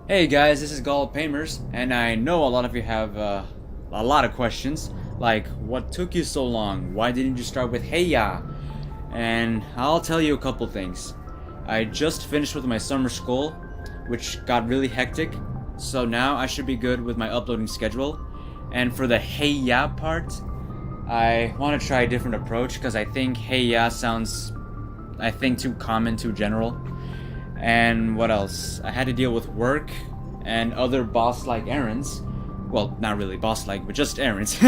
Hey guys, this is Gall Pamers, and I know a lot of you have a lot of questions, like what took you so long? Why didn't you start with hey ya? And I'll tell you a couple things. I just finished with my summer school, which got really hectic, so now I should be good with my uploading schedule. And for the hey ya part, I want to try a different approach because I think hey ya sounds, too common, too general. And what else? I had to deal with work and other boss-like errands. Well, not really boss-like, but just errands.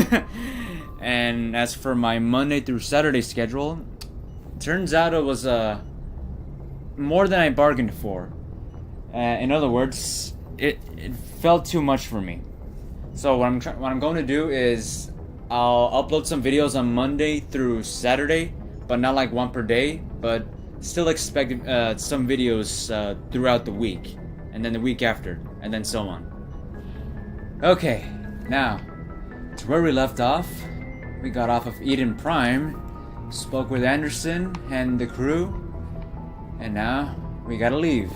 And as for my Monday through Saturday schedule, turns out it was more than I bargained for. In other words, it felt too much for me. So what I'm going to do is I'll upload some videos on Monday through Saturday, but not like one per day, but still expect some videos throughout the week, and then the week after, and then so on. Okay, now, to where we left off, we got off of Eden Prime, spoke with Anderson and the crew, and now we gotta leave.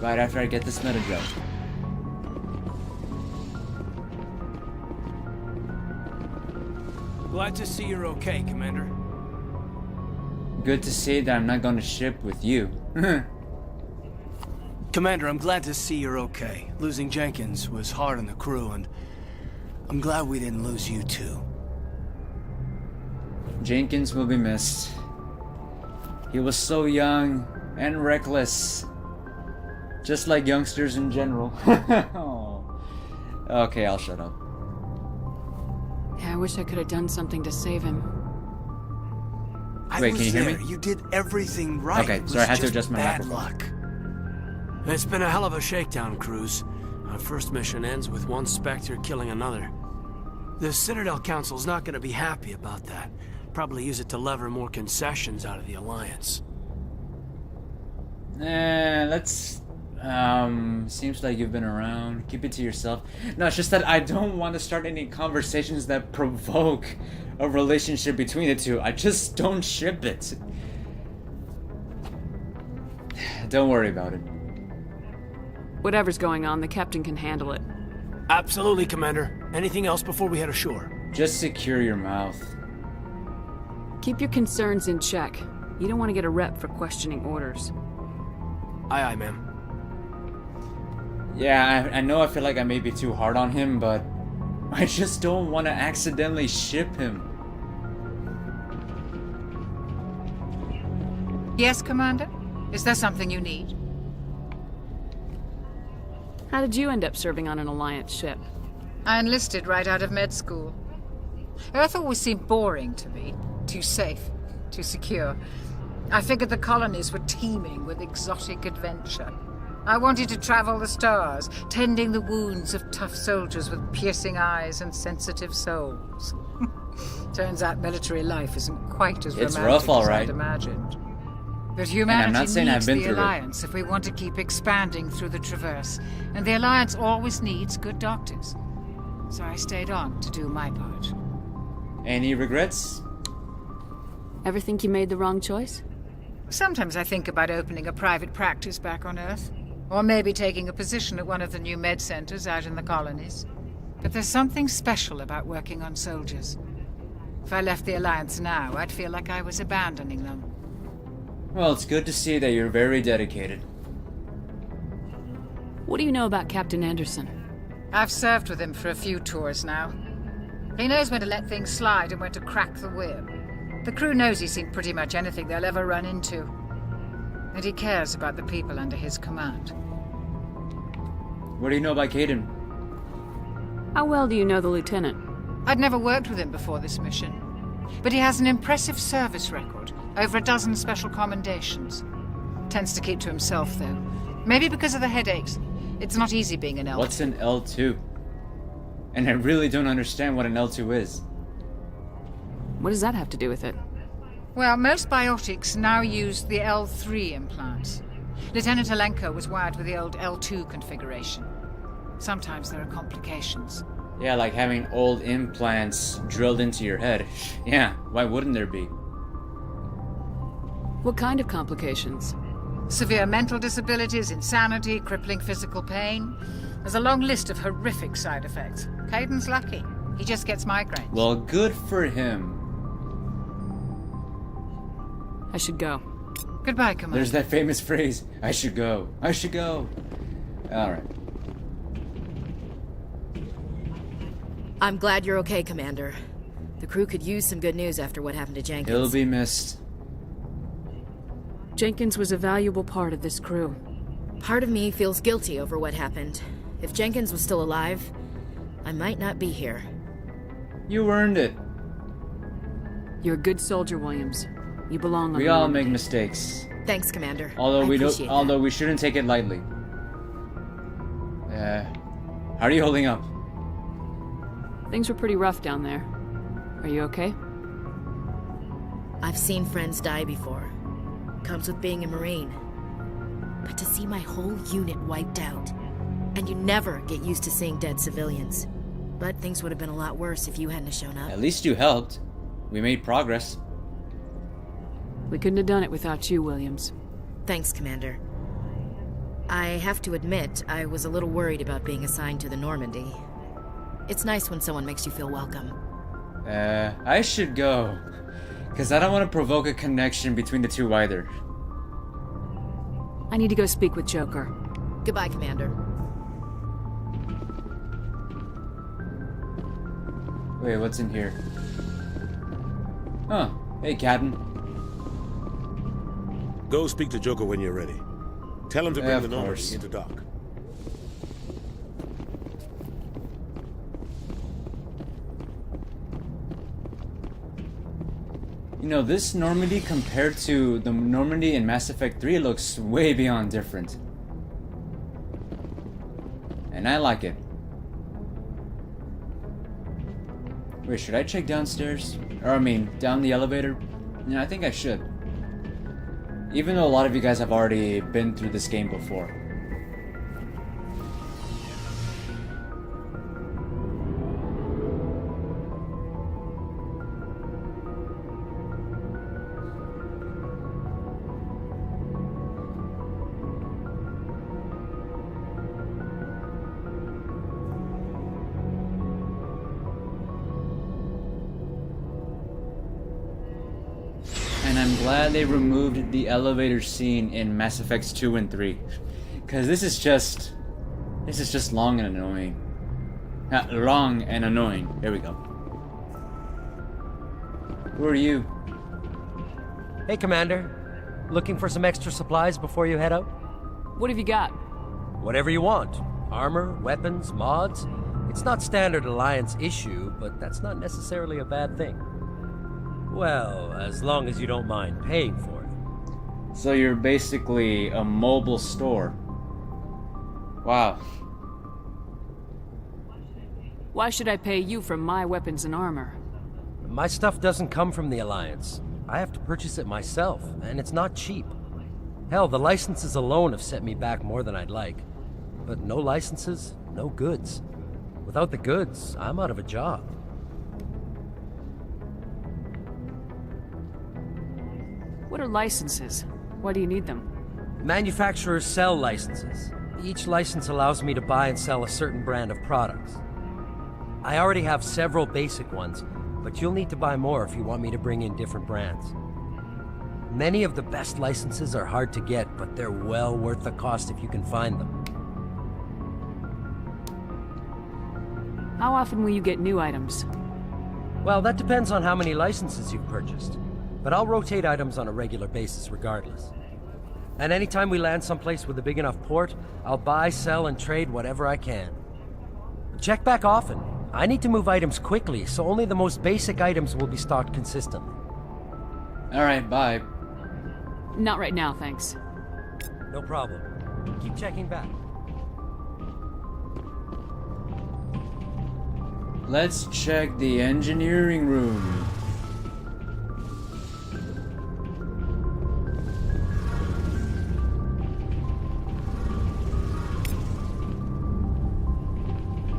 Right after I get this meta joke. Glad to see you're okay, Commander. Good to see that I'm not going to ship with you. Commander, I'm glad to see you're okay. Losing Jenkins was hard on the crew, and I'm glad we didn't lose you too. Jenkins will be missed. He was so young and reckless. Just like youngsters in general. Oh. Okay, I'll shut up. Yeah, I wish I could have done something to save him. Wait, can you hear me? You did everything right. Okay, sorry, I had to adjust my bad microphone. luck. It's been a hell of a shakedown, Cruz. Our first mission ends with one Spectre killing another. The Citadel Council's not going to be happy about that. Probably use it to lever more concessions out of the Alliance. Let's... seems like you've been around. Keep it to yourself. No, it's just that I don't want to start any conversations that provoke a relationship between the two. I just don't ship it. Don't worry about it. Whatever's going on, the captain can handle it. Absolutely, Commander. Anything else before we head ashore? Just secure your mouth. Keep your concerns in check. You don't want to get a rep for questioning orders. Aye, aye, ma'am. Yeah, I know I feel like I may be too hard on him, but I just don't want to accidentally ship him. Yes, Commander? Is there something you need? How did you end up serving on an Alliance ship? I enlisted right out of med school. Earth always seemed boring to me. Too safe, too secure. I figured the colonies were teeming with exotic adventure. I wanted to travel the stars, tending the wounds of tough soldiers with piercing eyes and sensitive souls. Turns out military life isn't quite as It's romantic rough, all as right. I'd imagined. But And I'm not humanity saying I've needs been the through it. Alliance if we want to keep expanding through the Traverse. And the Alliance always needs good doctors. So I stayed on to do my part. Any regrets? Ever think you made the wrong choice? Sometimes I think about opening a private practice back on Earth. Or maybe taking a position at one of the new med centers out in the colonies. But there's something special about working on soldiers. If I left the Alliance now, I'd feel like I was abandoning them. Well, it's good to see that you're very dedicated. What do you know about Captain Anderson? I've served with him for a few tours now. He knows when to let things slide and when to crack the whip. The crew knows he's seen pretty much anything they'll ever run into. And he cares about the people under his command. What do you know about Caden? How well do you know the lieutenant? I'd never worked with him before this mission. But he has an impressive service record. Over a dozen special commendations. Tends to keep to himself, though. Maybe because of the headaches. It's not easy being an L2. What's an L2? And I really don't understand what an L2 is. What does that have to do with it? Well, most biotics now use the L3 implants. Lieutenant Alenko was wired with the old L2 configuration. Sometimes there are complications. Yeah, like having old implants drilled into your head. Yeah, why wouldn't there be? What kind of complications? Severe mental disabilities, insanity, crippling physical pain. There's a long list of horrific side effects. Caden's lucky. He just gets migraines. Well, good for him. I should go. Goodbye, Commander. There's that famous phrase, I should go. I should go. Alright. I'm glad you're okay, Commander. The crew could use some good news after what happened to Jenkins. He'll be missed. Jenkins was a valuable part of this crew. Part of me feels guilty over what happened. If Jenkins was still alive, I might not be here. You earned it. You're a good soldier, Williams. You belong on We the all Normandy. make mistakes. Thanks, Commander. Although I we don't appreciate although that. we shouldn't take it lightly. How are you holding up? Things were pretty rough down there. Are you okay? I've seen friends die before. Comes with being a Marine. But to see my whole unit wiped out, and you never get used to seeing dead civilians. But things would have been a lot worse if you hadn't have shown up. At least you helped. We made progress. We couldn't have done it without you, Williams. Thanks, Commander. I have to admit, I was a little worried about being assigned to the Normandy. It's nice when someone makes you feel welcome. I should go. Because I don't want to provoke a connection between the two either. I need to go speak with Joker. Goodbye, Commander. Wait, what's in here? Huh. Hey, Captain. Go speak to Joker when you're ready. Tell him to bring Of the Normandy course. into dock. You know, this Normandy compared to the Normandy in Mass Effect 3 looks way beyond different. And I like it. Wait, should I check downstairs? Or I mean, down the elevator? Yeah, I think I should. Even though a lot of you guys have already been through this game before. And I'm glad they removed the elevator scene in Mass Effects 2 and 3. Cause this is just long and annoying. Long and annoying. There we go. Who are you? Hey, Commander. Looking for some extra supplies before you head out? What have you got? Whatever you want. Armor, weapons, mods. It's not standard Alliance issue, but that's not necessarily a bad thing. Well, as long as you don't mind paying for it. So you're basically a mobile store. Wow. Why should I pay you for my weapons and armor? My stuff doesn't come from the Alliance. I have to purchase it myself, and it's not cheap. Hell, the licenses alone have set me back more than I'd like. But no licenses, no goods. Without the goods, I'm out of a job. What are licenses? Why do you need them? Manufacturers sell licenses. Each license allows me to buy and sell a certain brand of products. I already have several basic ones, but you'll need to buy more if you want me to bring in different brands. Many of the best licenses are hard to get, but they're well worth the cost if you can find them. How often will you get new items? Well, that depends on how many licenses you've purchased. But I'll rotate items on a regular basis regardless. And anytime we land someplace with a big enough port, I'll buy, sell, and trade whatever I can. Check back often. I need to move items quickly, so only the most basic items will be stocked consistently. Alright, bye. Not right now, thanks. No problem. Keep checking back. Let's check the engineering room.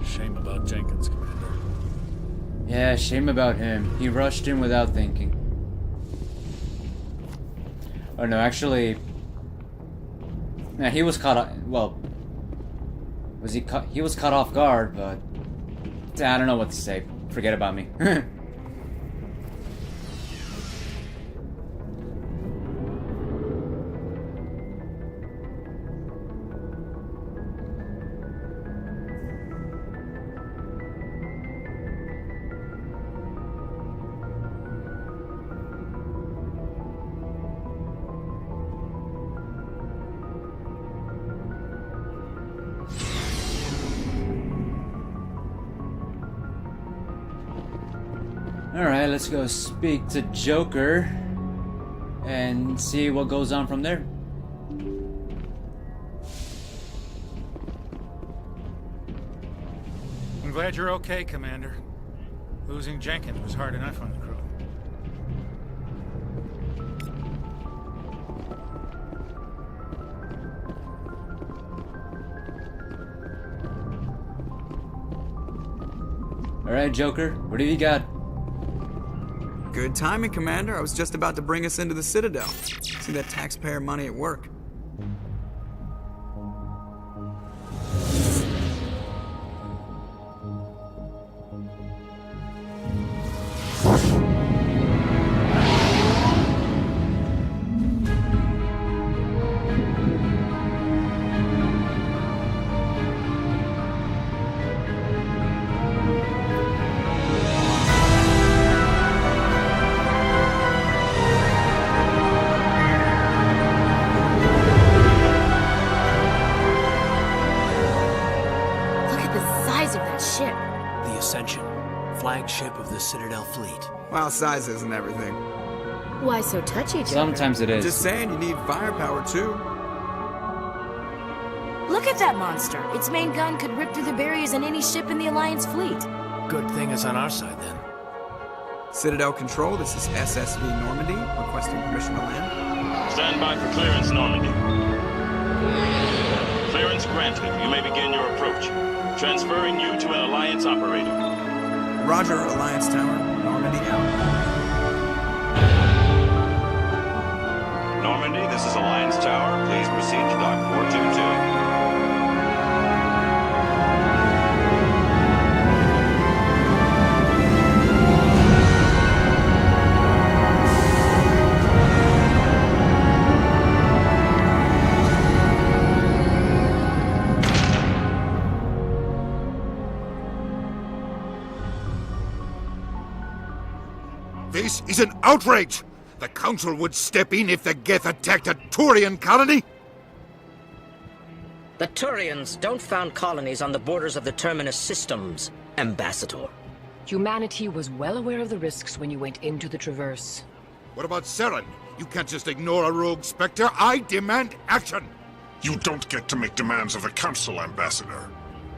Shame about Jenkins, Commander. Yeah, shame about him. He rushed in without thinking. Oh no, actually, Yeah, he was caught. Well, was he caught? He was caught off guard, but I don't know what to say. Forget about me. Alright, let's go speak to Joker and see what goes on from there. I'm glad you're okay, Commander. Losing Jenkins was hard enough on the crew. Alright, Joker, what do you got? Good timing, Commander. I was just about to bring us into the Citadel. See that taxpayer money at work. Flagship of the Citadel fleet. Well, size isn't everything. Why so touchy, Joker? Sometimes it is. Just saying, you need firepower too. Look at that monster. Its main gun could rip through the barriers in any ship in the Alliance fleet. Good thing it's on our side, then. Citadel Control, this is SSV Normandy, requesting permission to land. Stand by for clearance, Normandy. Clearance granted. You may begin your approach. Transferring you to an Alliance operator. Roger, Alliance Tower, Normandy out. Normandy, this is Alliance Tower. Please proceed to Dock 422. This is an outrage! The Council would step in if the Geth attacked a Turian colony? The Turians don't found colonies on the borders of the Terminus systems, Ambassador. Humanity was well aware of the risks when you went into the Traverse. What about Saren? You can't just ignore a rogue Spectre. I demand action! You don't get to make demands of the Council, Ambassador.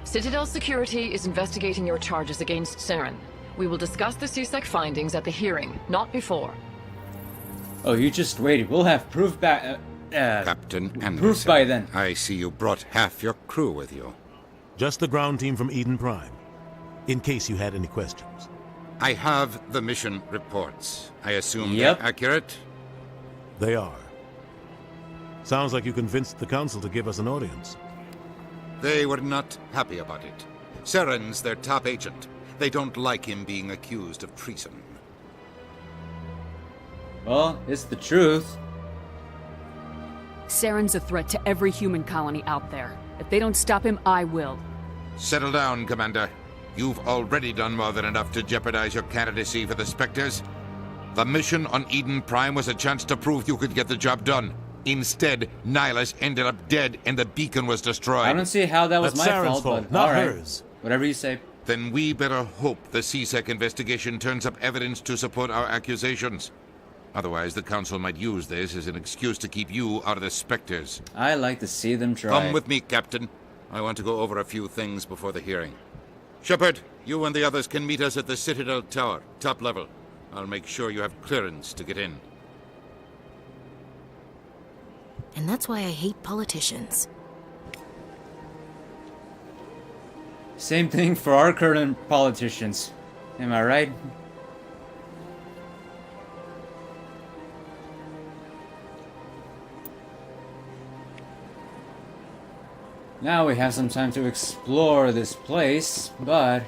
Citadel Security is investigating your charges against Saren. We will discuss the CSEC findings at the hearing, not before. Oh, you just wait. We'll have proof Captain Anderson, proof by then. I see you brought half your crew with you. Just the ground team from Eden Prime, in case you had any questions. I have the mission reports. I assume Yep. they're accurate? They are. Sounds like you convinced the Council to give us an audience. They were not happy about it. Saren's their top agent. They don't like him being accused of treason. Well, it's the truth. Saren's a threat to every human colony out there. If they don't stop him, I will. Settle down, Commander. You've already done more than enough to jeopardize your candidacy for the Spectres. The mission on Eden Prime was a chance to prove you could get the job done. Instead, Nihilus ended up dead and the beacon was destroyed. I don't see how that was That's my Saren's fault, but not all right. hers. Whatever you say. Then we better hope the CSEC investigation turns up evidence to support our accusations. Otherwise, the Council might use this as an excuse to keep you out of the Spectres. I like to see them try. Come with me, Captain. I want to go over a few things before the hearing. Shepard, you and the others can meet us at the Citadel Tower, top level. I'll make sure you have clearance to get in. And that's why I hate politicians. Same thing for our current politicians. Am I right? Now we have some time to explore this place, but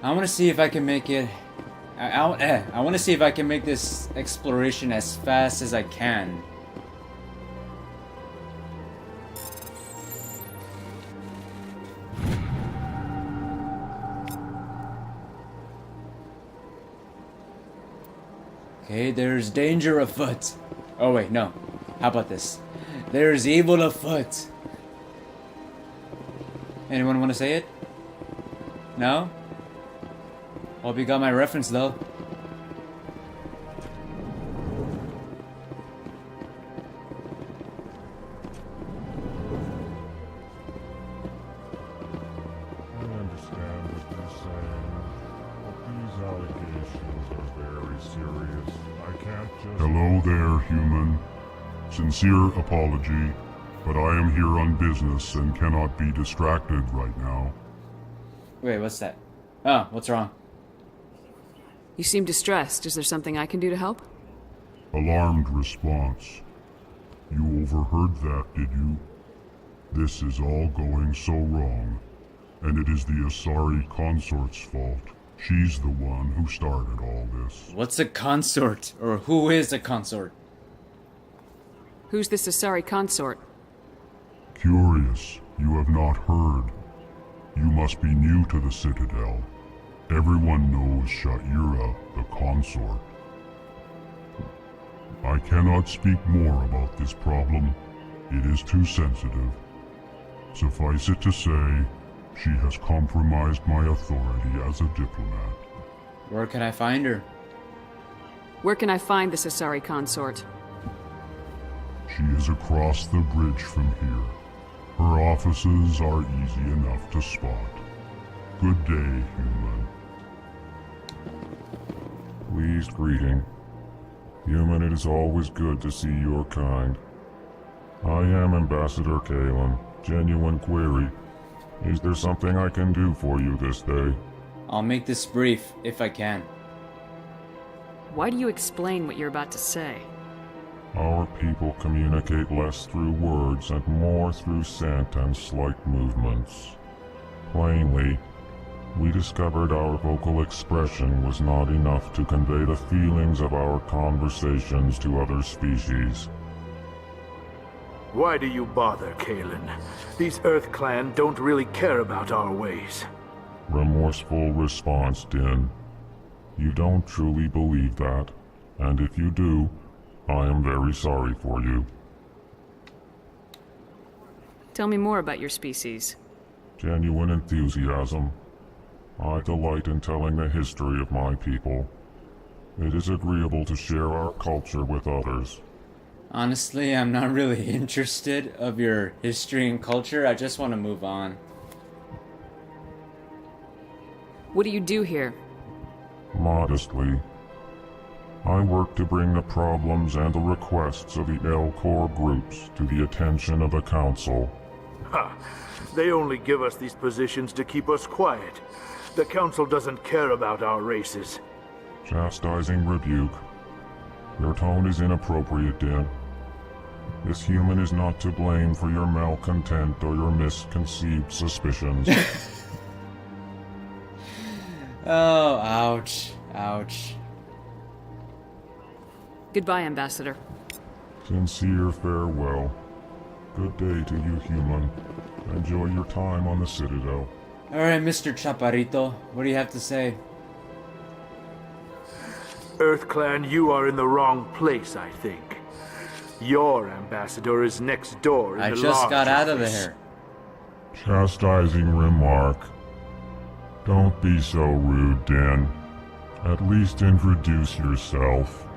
I want to see if I can make it. I want to see if I can make this exploration as fast as I can. Okay, there's danger afoot. Oh wait, no. How about this? There's evil afoot. Anyone want to say it? No? Hope you got my reference though. I understand what you're saying, but these allegations are very serious. I can't just... Hello there, human. Sincere apology, but I am here on business and cannot be distracted right now. Wait, what's that? Oh, what's wrong? You seem distressed. Is there something I can do to help? Alarmed response. You overheard that, did you? This is all going so wrong, and it is the Asari consort's fault. She's the one who started all this. What's a consort? Or who is a consort? Who's this Asari consort? Curious, you have not heard. You must be new to the Citadel. Everyone knows Sha'ira, the consort. I cannot speak more about this problem. It is too sensitive. Suffice it to say, she has compromised my authority as a diplomat. Where can I find her? Where can I find this Asari consort? She is across the bridge from here. Her offices are easy enough to spot. Good day, human. Pleased greeting. Human, it is always good to see your kind. I am Ambassador Kalen. Genuine query. Is there something I can do for you this day? I'll make this brief, if I can. Why do you explain what you're about to say? Our people communicate less through words and more through scent and slight movements. Plainly, we discovered our vocal expression was not enough to convey the feelings of our conversations to other species. Why do you bother, Kalen? These Earth Clan don't really care about our ways. Remorseful response, Din. You don't truly believe that, and if you do, I am very sorry for you. Tell me more about your species. Genuine enthusiasm. I delight in telling the history of my people. It is agreeable to share our culture with others. Honestly, I'm not really interested of your history and culture. I just want to move on. What do you do here? Modestly. I work to bring the problems and the requests of the L-Corps groups to the attention of the Council. Ha! They only give us these positions to keep us quiet. The Council doesn't care about our races. Chastising rebuke. Your tone is inappropriate, Din. This human is not to blame for your malcontent or your misconceived suspicions. Oh, ouch. Ouch. Goodbye, Ambassador. Sincere farewell. Good day to you, human. Enjoy your time on the Citadel. Alright, Mr. Chaparrito, what do you have to say? Earth Clan, you are in the wrong place, I think. Your ambassador is next door in I the just got out of office. there. Chastising remark. Don't be so rude, Din. At least introduce yourself.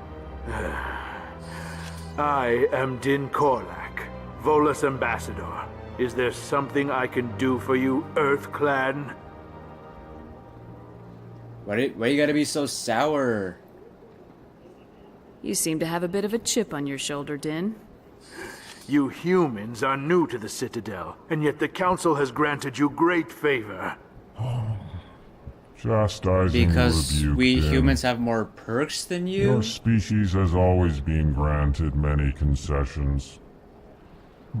I am Din Korlak, Volus ambassador. Is there something I can do for you, Earth Clan? Why you gotta be so sour? You seem to have a bit of a chip on your shoulder, Din. You humans are new to the Citadel, and yet the Council has granted you great favor. Chastising Because rebuke, we Din. humans have more perks than you? Your species has always been granted many concessions.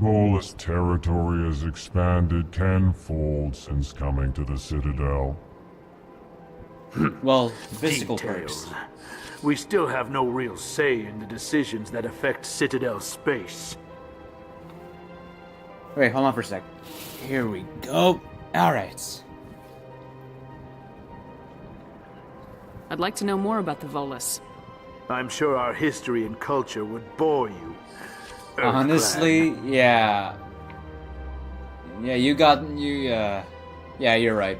Volus territory has expanded tenfold since coming to the Citadel. Well, physical Details. perks. We still have no real say in the decisions that affect Citadel space. Wait, hold on for a sec. Here we go. Alright. I'd like to know more about the Volus. I'm sure our history and culture would bore you. Honestly, yeah. Yeah, yeah, you're right.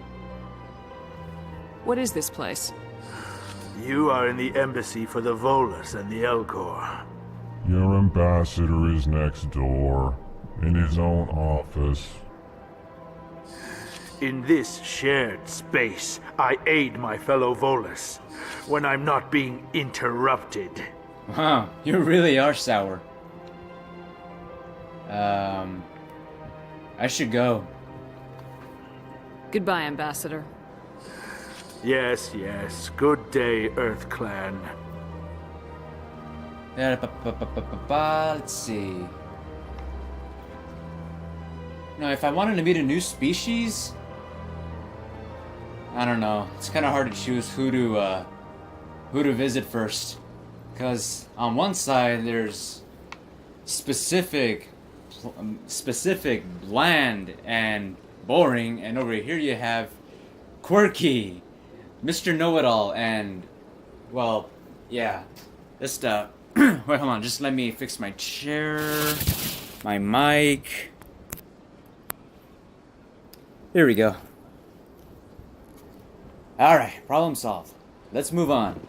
What is this place? You are in the embassy for the Volus and the Elcor. Your ambassador is next door, in his own office. In this shared space, I aid my fellow Volus when I'm not being interrupted. Wow, you really are sour. I should go. Goodbye, Ambassador. Yes, yes. Good day, Earth Clan. Let's see. Now, if I wanted to meet a new species, I don't know. It's kind of hard to choose who to visit first, because on one side there's specific, bland, and boring, and over here you have quirky, Mr. Know-It-All, and well, yeah. Just wait, hold on. Just let me fix my chair, my mic. Here we go. Alright, problem solved. Let's move on.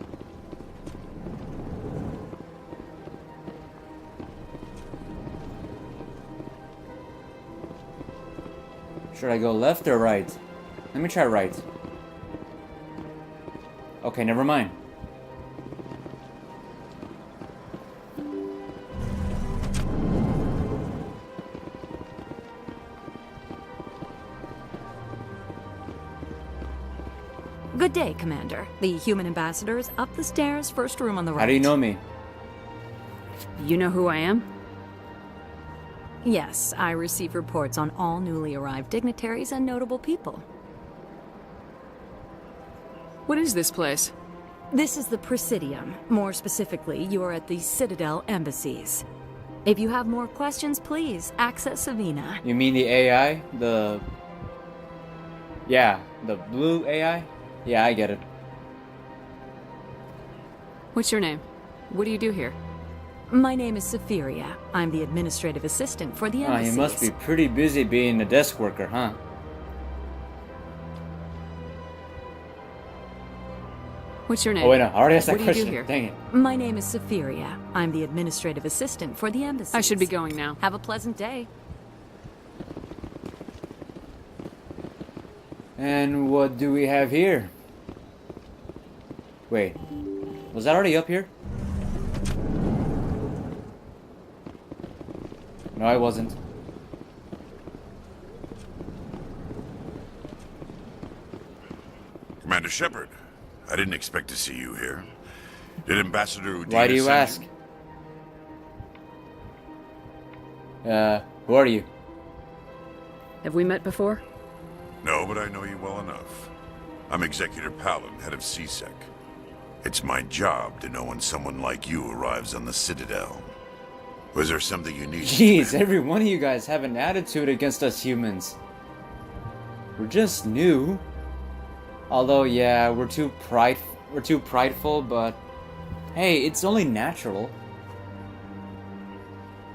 Should I go left or right? Let me try right. Okay, never mind. Good day, Commander. The human ambassador is up the stairs, first room on the right. How do you know me? You know who I am? Yes, I receive reports on all newly arrived dignitaries and notable people. What is this place? This is the Presidium. More specifically, you are at the Citadel embassies. If you have more questions, please access Savina. You mean the AI? Yeah, the blue AI? Yeah, I get it. What's your name? What do you do here? My name is Safiria. I'm the administrative assistant for the embassies. You must be pretty busy being a desk worker, huh? What's your name? Oh wait, no, I already asked that what question. Do you do here? Dang it. My name is Safiria. I'm the administrative assistant for the embassies. I should be going now. Have a pleasant day. And what do we have here? Wait, was that already up here? No, I wasn't. Commander Shepard, I didn't expect to see you here. Did Ambassador Udina Why do you send ask? Who are you? Have we met before? No, but I know you well enough. I'm Executor Palin, head of CSEC. It's my job to know when someone like you arrives on the Citadel. Was there something you need? Jeez, every one of you guys have an attitude against us humans. We're just new. Although, yeah, we're too prideful, but hey, it's only natural.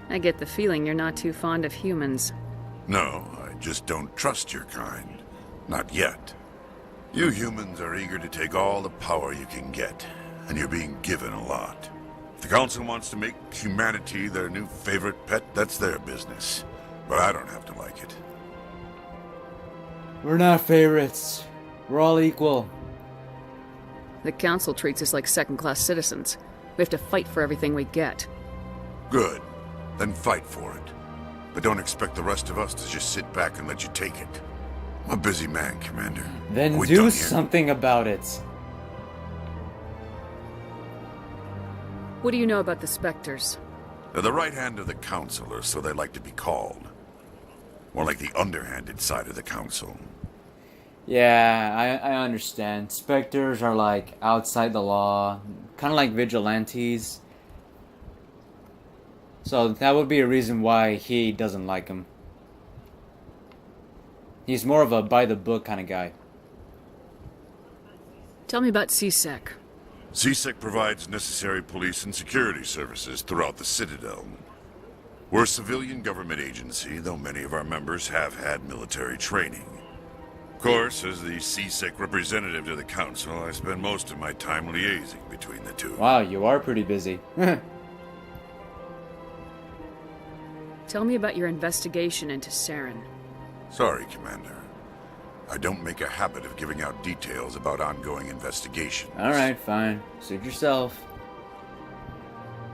I get the feeling you're not too fond of humans. No, I just don't trust your kind. Not yet. You humans are eager to take all the power you can get, and you're being given a lot. If the Council wants to make humanity their new favorite pet, that's their business. But I don't have to like it. We're not favorites. We're all equal. The Council treats us like second-class citizens. We have to fight for everything we get. Good. Then fight for it. But don't expect the rest of us to just sit back and let you take it. I'm a busy man, Commander. Then do something about it. What do you know about the Spectres? They're the right hand of the council, or so they like to be called. More like the underhanded side of the council. Yeah, I understand. Spectres are like outside the law, kind of like vigilantes. So that would be a reason why he doesn't like him. He's more of a by-the-book kind of guy. Tell me about CSEC. CSEC provides necessary police and security services throughout the Citadel. We're a civilian government agency, though many of our members have had military training. Of course, as the CSEC representative to the Council, I spend most of my time liaising between the two. Wow, you are pretty busy. Tell me about your investigation into Saren. Sorry, Commander. I don't make a habit of giving out details about ongoing investigations. Alright, fine. Suit yourself.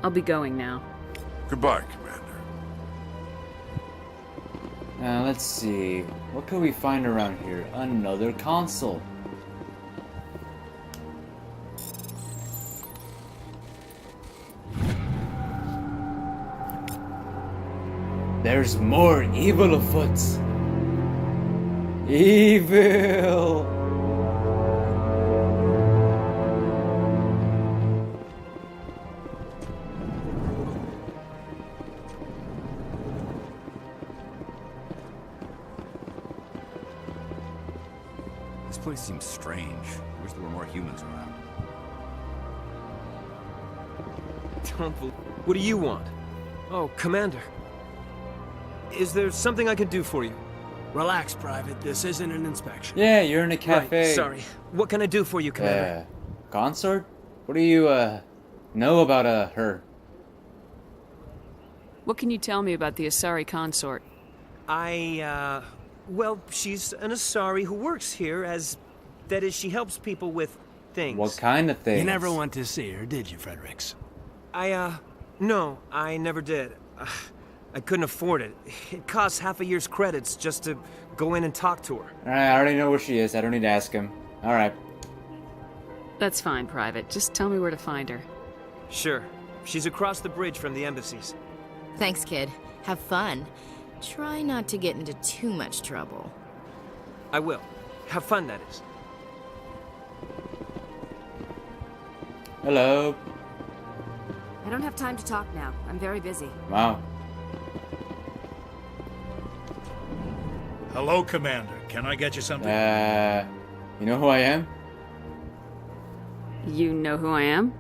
I'll be going now. Goodbye, Commander. Now, let's see. What can we find around here? Another console. There's more evil afoot. Evil! This place seems strange. I wish there were more humans around. What do you want? Oh, Commander. Is there something I can do for you? Relax, Private. This isn't an inspection. Yeah, you're in a cafe. Right, sorry. What can I do for you, Commander? Consort? What do you, know about, her? What can you tell me about the Asari consort? Well, she's an Asari who works here as... That is, she helps people with things. What kind of things? You never went to see her, did you, Fredericks? No, I never did. I couldn't afford it. It costs half a year's credits just to go in and talk to her. Alright, I already know where she is. I don't need to ask him. Alright. That's fine, Private. Just tell me where to find her. Sure. She's across the bridge from the embassies. Thanks, kid. Have fun. Try not to get into too much trouble. I will. Have fun, that is. Hello. I don't have time to talk now. I'm very busy. Wow. Hello, Commander. Can I get you something? You know who I am? You know who I am?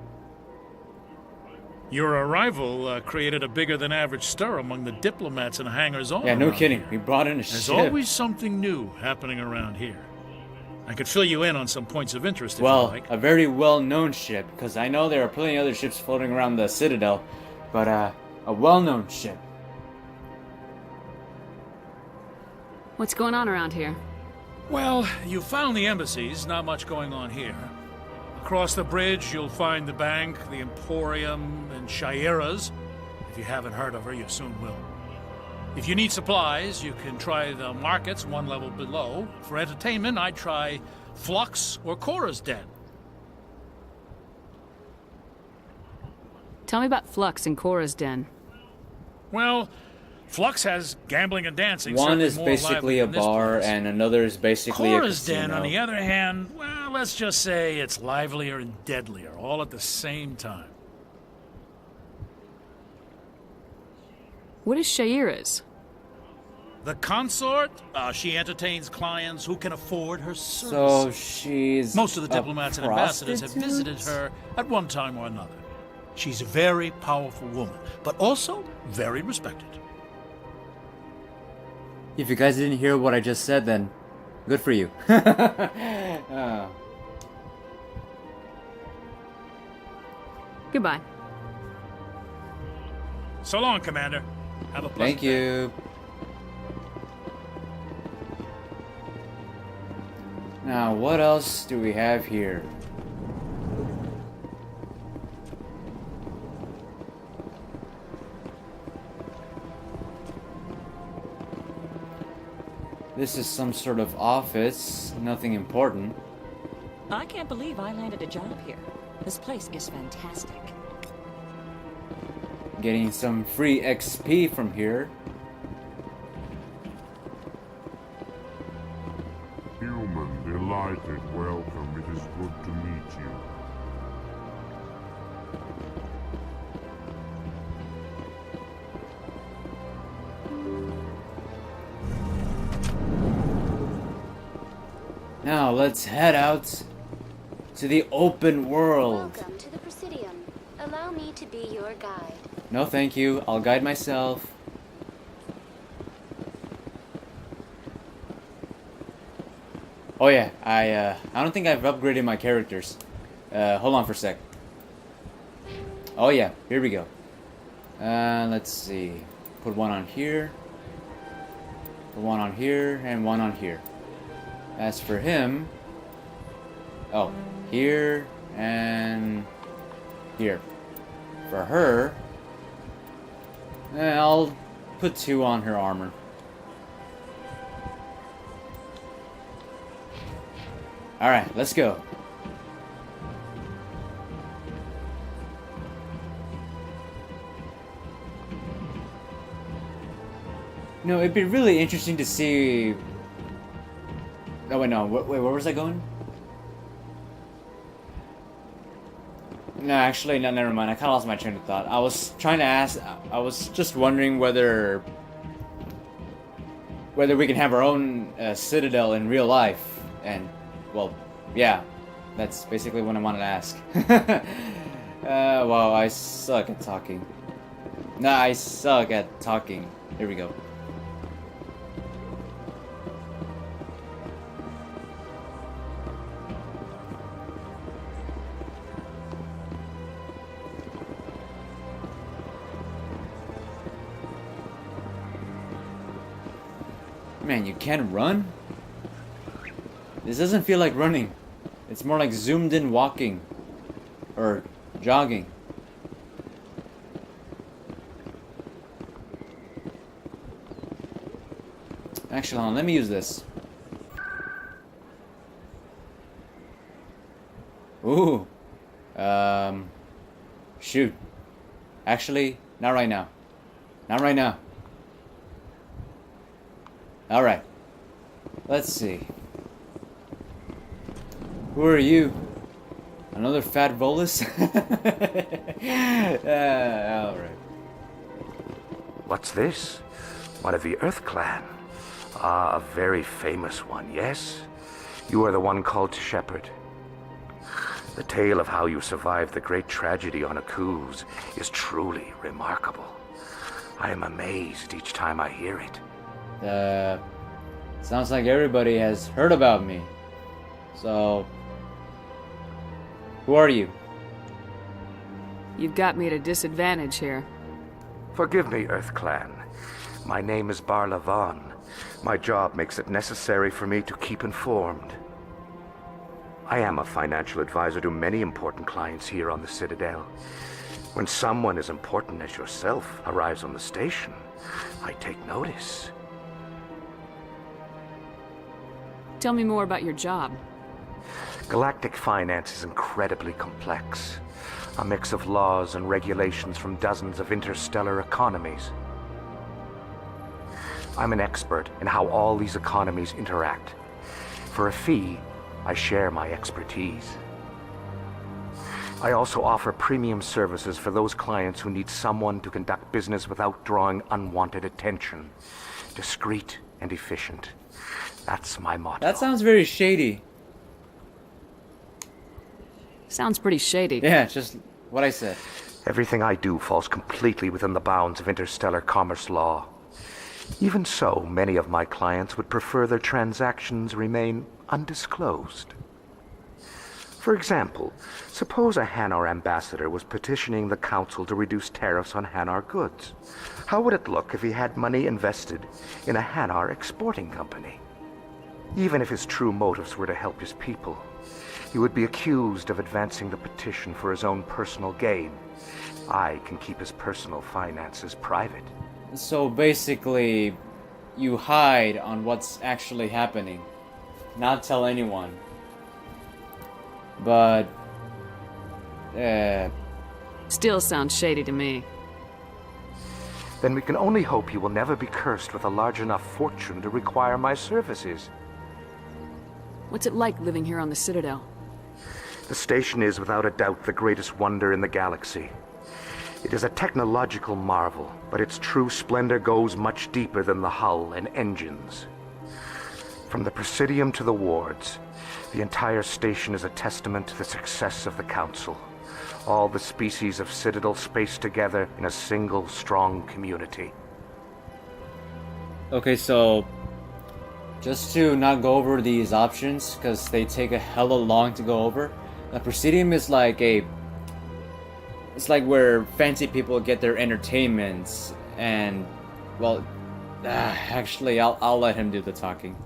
Your arrival created a bigger-than-average stir among the diplomats and hangers-on. Yeah, no kidding. Here. We brought in a There's ship. always something new happening around here. I could fill you in on some points of interest if you Well, like. a very well-known ship, because I know there are plenty of other ships floating around the Citadel, but a well-known ship. What's going on around here? Well, you found the embassies, not much going on here. Across the bridge, you'll find the bank, the Emporium, and Shaira's. If you haven't heard of her, you soon will. If you need supplies, you can try the markets one level below. For entertainment, I'd try Flux or Cora's Den. Tell me about Flux and Cora's Den. Well, Flux has gambling and dancing. One is more basically a lively than this bar, place. and another is basically a Cora's casino. Den, on the other hand, well, let's just say it's livelier and deadlier, all at the same time. What is Shaira's? The consort, she entertains clients who can afford her So services. she's Most of the a diplomats and ambassadors have prostitute? visited her at one time or another. She's a very powerful woman, but also very respected. If you guys didn't hear what I just said, then good for you. Oh. Goodbye. So long, Commander. Have a pleasant Thank you. Now, what else do we have here? This is some sort of office, nothing important. I can't believe I landed a job here. This place is fantastic. getting some free XP from here. Human, delighted, welcome. It is good to meet you. Now let's head out to the open world. Welcome to the Presidium. Allow me to be your guide. No, thank you. I'll guide myself. Oh yeah, I don't think I've upgraded my characters. Hold on for a sec. Oh yeah, here we go. Let's see. Put one on here. Put one on here and one on here. As for him, oh, here and here. For her, I'll put 2 on her armor. Alright, let's go. No, it'd be really interesting to see... Oh wait, no. Wait, where was I going? No, actually, no. Never mind. I kind of lost my train of thought. I was trying to ask. I was just wondering whether we can have our own citadel in real life. And well, yeah, that's basically what I wanted to ask. Wow, I suck at talking. No, I suck at talking. Here we go. Man, you can't run? This doesn't feel like running. It's more like zoomed in walking. Or jogging. Actually, hold on, let me use this. Ooh. Shoot. Actually, not right now. Not right now. Alright. Let's see. Who are you? Another fat Volus? Alright. What's this? One of the Earth Clan. Ah, a very famous one, yes? You are the one called Shepard. The tale of how you survived the great tragedy on Akuz is truly remarkable. I am amazed each time I hear it. Sounds like everybody has heard about me. So, who are you? You've got me at a disadvantage here. Forgive me, Earth Clan. My name is Barla Vaughn. My job makes it necessary for me to keep informed. I am a financial advisor to many important clients here on the Citadel. When someone as important as yourself arrives on the station, I take notice. Tell me more about your job. Galactic finance is incredibly complex. A mix of laws and regulations from dozens of interstellar economies. I'm an expert in how all these economies interact. For a fee, I share my expertise. I also offer premium services for those clients who need someone to conduct business without drawing unwanted attention. Discreet and efficient. That's my motto. That sounds very shady. Sounds pretty shady. Yeah, just what I said. Everything I do falls completely within the bounds of interstellar commerce law. Even so, many of my clients would prefer their transactions remain undisclosed. For example, suppose a Hanar ambassador was petitioning the council to reduce tariffs on Hanar goods. How would it look if he had money invested in a Hanar exporting company? Even if his true motives were to help his people, he would be accused of advancing the petition for his own personal gain. I can keep his personal finances private. So basically, you hide on what's actually happening. Not tell anyone. But... Still sounds shady to me. then we can only hope you will never be cursed with a large enough fortune to require my services. What's it like living here on the Citadel? The station is without a doubt the greatest wonder in the galaxy. It is a technological marvel, but its true splendor goes much deeper than the hull and engines. From the Presidium to the wards, the entire station is a testament to the success of the Council. All the species of Citadel spaced together in a single strong community. Okay, so just to not go over these options, because they take a hella long to go over, the Presidium is like it's like where fancy people get their entertainments, and, well, actually, I'll let him do the talking.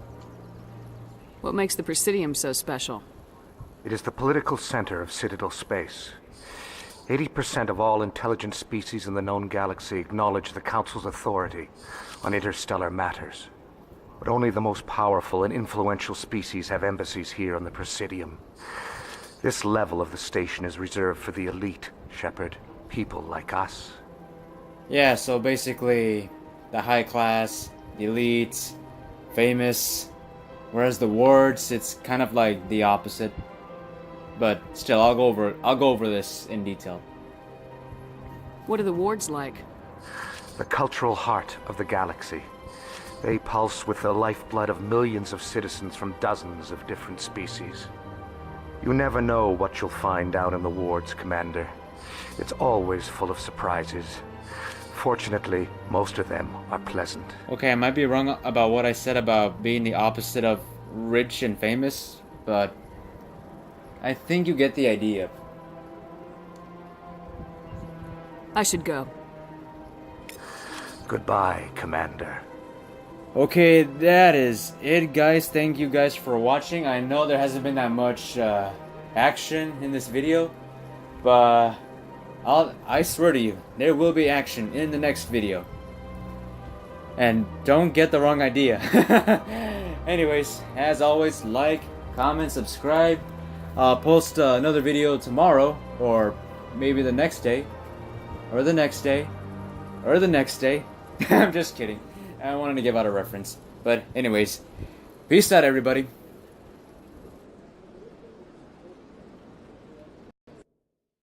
What makes the Presidium so special? It is the political center of Citadel space. 80% of all intelligent species in the known galaxy acknowledge the Council's authority on interstellar matters. But only the most powerful and influential species have embassies here on the Presidium. This level of the station is reserved for the elite, Shepard. People like us. Yeah, so basically, the high class, the elite, famous, whereas the wards, it's kind of like the opposite. But still, I'll go over this in detail. What are the wards like? The cultural heart of the galaxy. They pulse with the lifeblood of millions of citizens from dozens of different species. You never know what you'll find down in the wards, Commander. It's always full of surprises. Fortunately, most of them are pleasant. Okay, I might be wrong about what I said about being the opposite of rich and famous, but I think you get the idea. I should go. Goodbye, Commander. Okay, that is it, guys. Thank you guys for watching. I know there hasn't been that much action in this video, but I swear to you, there will be action in the next video. And don't get the wrong idea. Anyways, as always, like, comment, subscribe. I'll post another video tomorrow, or maybe the next day, or the next day, or the next day. I'm just kidding. I wanted to give out a reference. But anyways, peace out, everybody.